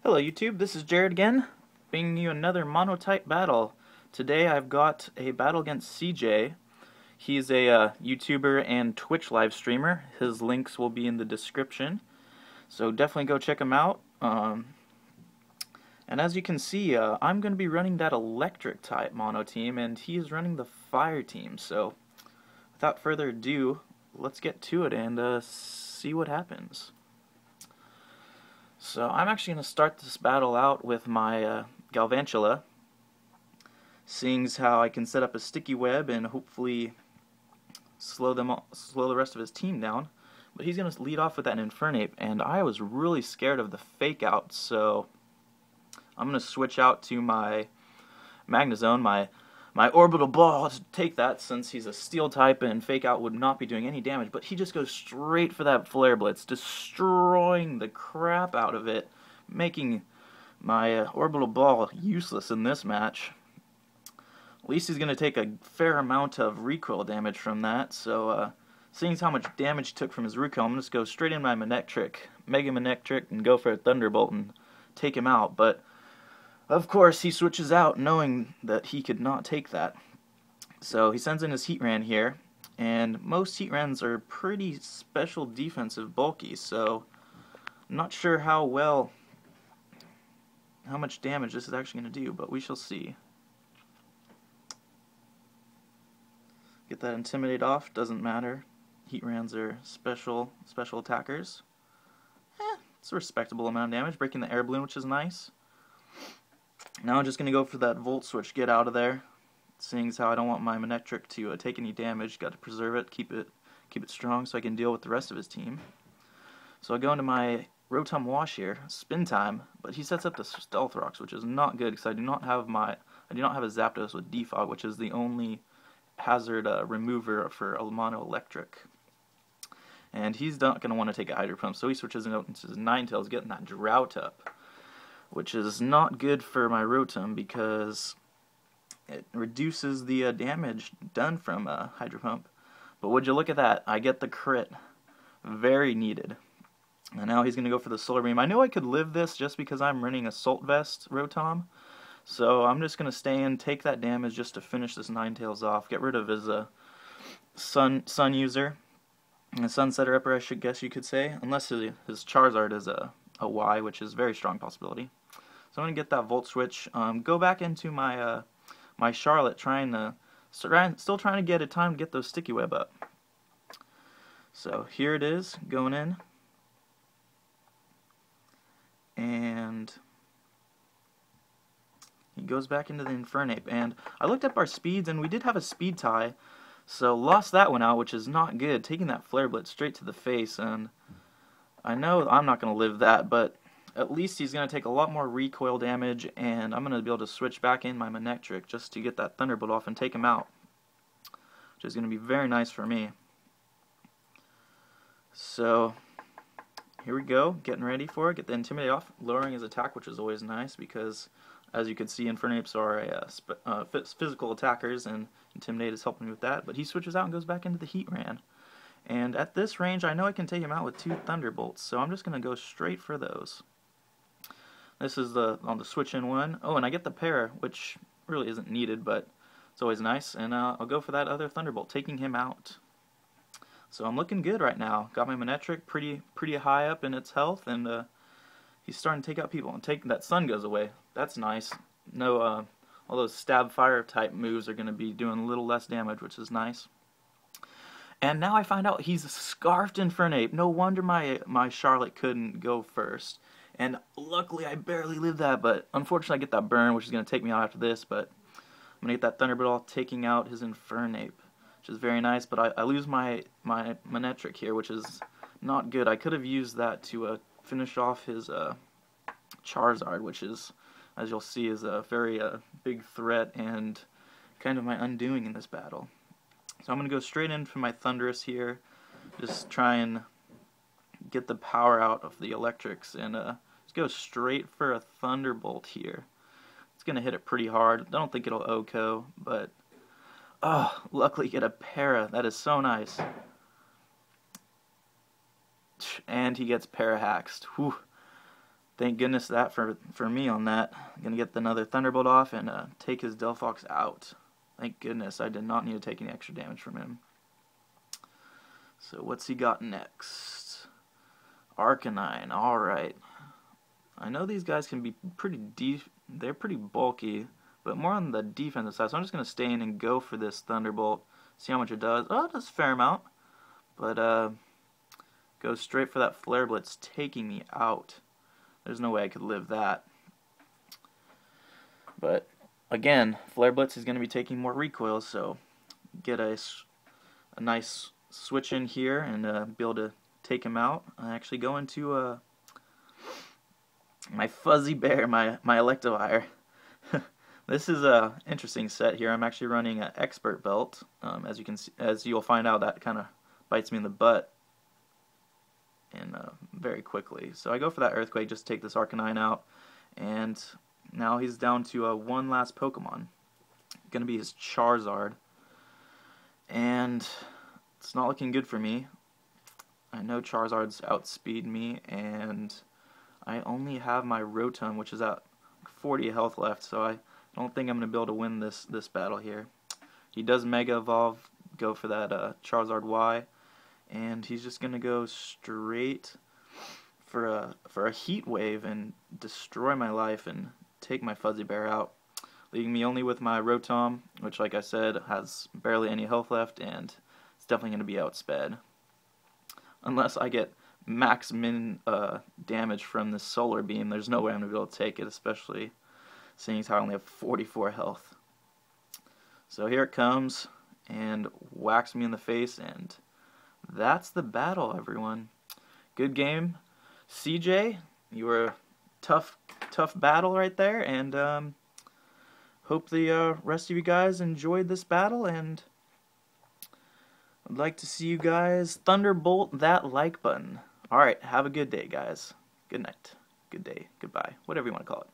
Hello YouTube, this is Jared again, bringing you another monotype battle. Today I've got a battle against CJ. He's a YouTuber and Twitch live streamer. His links will be in the description, so definitely go check him out. And as you can see, I'm going to be running that electric type mono team, and he is running the fire team. So without further ado, let's get to it and see what happens. So I'm actually going to start this battle out with my Galvantula, seeing as how I can set up a sticky web and hopefully slow the rest of his team down. But he's going to lead off with that Infernape, and I was really scared of the fake out, so I'm going to switch out to my Magnezone, my orbital ball, to take that since he's a steel type and fake out would not be doing any damage. But he just goes straight for that Flare Blitz, destroying the crap out of it, making my orbital ball useless in this match. At least he's going to take a fair amount of recoil damage from that, so seeing as how much damage he took from his recoil, I'm going to just go straight in my Manectric, Mega Manectric, and go for a Thunderbolt and take him out. But of course, he switches out knowing that he could not take that. So he sends in his Heatran here, and most Heatrans are pretty special defensive bulky, so I'm not sure how much damage this is actually going to do, but we shall see. Get that Intimidate off, doesn't matter. Heatrans are special attackers. It's a respectable amount of damage, breaking the Air Balloon, which is nice. Now I'm just going to go for that Volt Switch, get out of there. Seeing as how I don't want my Manectric to take any damage, got to preserve it, keep it strong so I can deal with the rest of his team. So I go into my Rotom Wash here, Spin Time, but he sets up the Stealth Rocks, which is not good because I do not have a Zapdos with Defog, which is the only hazard remover for a mono electric. And he's not going to want to take a Hydro Pump, so he switches out into his Ninetales, getting that Drought up, which is not good for my Rotom because it reduces the damage done from a Hydro Pump. But would you look at that, I get the crit. Very needed. And now he's going to go for the Solar Beam. I knew I could live this just because I'm running Assault Vest Rotom, so I'm just going to stay in, take that damage just to finish this Ninetales off, get rid of his Sun user, and a Sunset Ripper, I should guess you could say, unless his Charizard is a Y, which is a very strong possibility. So I'm going to get that Volt Switch, go back into my my Charlotte, still trying to get a time to get those Sticky Web up. So here it is, going in. And he goes back into the Infernape. And I looked up our speeds, and we did have a speed tie, so lost that one out, which is not good, taking that Flare Blitz straight to the face. And I know I'm not going to live that, but at least he's going to take a lot more recoil damage, and I'm going to be able to switch back in my Manectric just to get that Thunderbolt off and take him out, which is going to be very nice for me. So here we go, getting ready for it, get the Intimidate off, lowering his attack, which is always nice because, as you can see, Infernapes are physical attackers, and Intimidate is helping me with that. But he switches out and goes back into the Heatran. And at this range, I know I can take him out with 2 Thunderbolts, so I'm just going to go straight for those. This is on the switch-in one. Oh, and I get the Para, which really isn't needed, but it's always nice. And I'll go for that other Thunderbolt, taking him out. So I'm looking good right now. Got my Manectric pretty high up in its health, and he's starting to take out people. And that Sun goes away. That's nice. No, all those Stab Fire type moves are going to be doing a little less damage, which is nice. And now I find out he's a Scarfed Infernape. No wonder my Charlotte couldn't go first. And luckily I barely lived that, but unfortunately I get that burn, which is going to take me out after this. But I'm going to get that Thunderbolt taking out his Infernape, which is very nice. But I lose my Manectric here, which is not good. I could have used that to finish off his Charizard, which is, as you'll see, is a very big threat and kind of my undoing in this battle. So I'm going to go straight in for my Thundurus here, just try and get the power out of the electrics, and just go straight for a Thunderbolt here. It's going to hit it pretty hard. I don't think it'll OHKO, but luckily get a Para. That is so nice. And he gets Parahaxed. Whew. Thank goodness that for me on that. I'm going to get another Thunderbolt off and take his Delphox out. Thank goodness I did not need to take any extra damage from him. So what's he got next? Arcanine, alright. I know these guys can be they're pretty bulky, but more on the defensive side, so I'm just going to stay in and go for this Thunderbolt, see how much it does. Oh, it does a fair amount, but go straight for that Flare Blitz, taking me out. There's no way I could live that. But again, Flare Blitz is going to be taking more recoil, so get a nice switch in here and be able to take him out. I actually go into my Fuzzy Bear, my Electivire. This is a interesting set here. I'm actually running an Expert Belt. As you can see, as you'll find out, that kind of bites me in the butt and very quickly. So I go for that Earthquake just to take this Arcanine out, and now he's down to one last Pokemon. Gonna be his Charizard, and it's not looking good for me. I know Charizard's outspeed me, and I only have my Rotom, which is at 40 health left, so I don't think I'm going to be able to win this battle here. He does Mega Evolve, go for that Charizard Y, and he's just going to go straight for a Heat Wave and destroy my life and take my Fuzzy Bear out, leaving me only with my Rotom, which, like I said, has barely any health left, and it's definitely going to be outsped. Unless I get max min damage from this Solar Beam, there's no way I'm going to be able to take it, especially seeing as how I only have 44 health. So here it comes, and whacks me in the face, and that's the battle, everyone. Good game. CJ, you were a tough battle right there, and hope the rest of you guys enjoyed this battle, and I'd like to see you guys thunderbolt that like button. Alright, have a good day, guys. Good night. Good day. Goodbye. Whatever you want to call it.